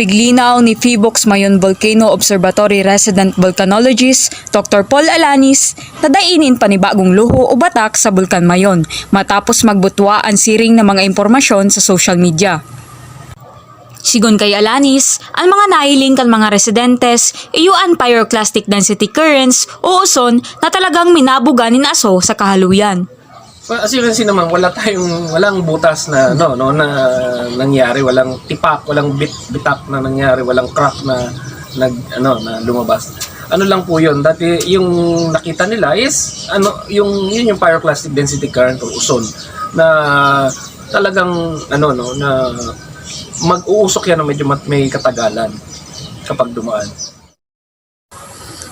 Piglinaw ni Phibox Mayon Volcano Observatory resident volcanologist Dr. Paul Alanis na dainin panibagong luho o batak sa Bulkan Mayon matapos magbutwa ang siring ng mga impormasyon sa social media. Sigon kay Alanis, ang mga nahiling kan mga residentes iyuan pyroclastic density currents o uson na talagang minabugan ni aso sa kahaluyan. As you can see naman, walang butas na na nangyari, walang tipak, walang bitak na nangyari, walang crack na na lumabas. Ano lang po 'yon. Dati yung nakita nila is yung pyroclastic density current o uson na talagang na mag-uusok yan na medyo may katagalan kapag dumaan.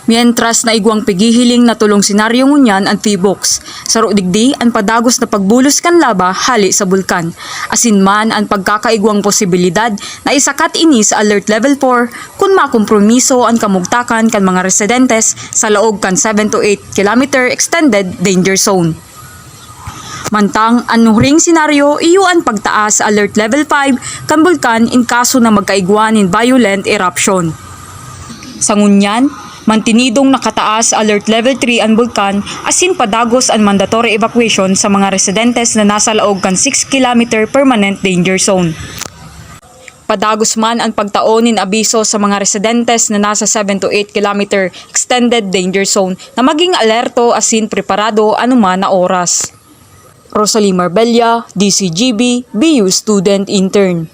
Mientras na igwang pigihiling na tulong senaryo ngunyan ang Phibox. Saro digdi ang padagos na pagbulos kan laba hali sa bulkan. Asin man ang pagkakaigwang posibilidad na isakat ini sa alert level 4 kung makompromiso ang kamugtakan kan mga residentes sa laog kan 7 to 8 kilometer extended danger zone. Mantang anuring senaryo iyuan pagtaas sa alert level 5 kan bulkan in kaso na magkaigwan in violent eruption. Sa ngunyan, mantinidong nakataas alert level 3 ang bulkan asin padagos ang mandatory evacuation sa mga residentes na nasa laog kan 6 km permanent danger zone. Padagos man ang pagtaonin abiso sa mga residentes na nasa 7 to 8 km extended danger zone na maging alerto asin preparado anuman na oras. Rosalie Marbella, DCGB, BU Student Intern.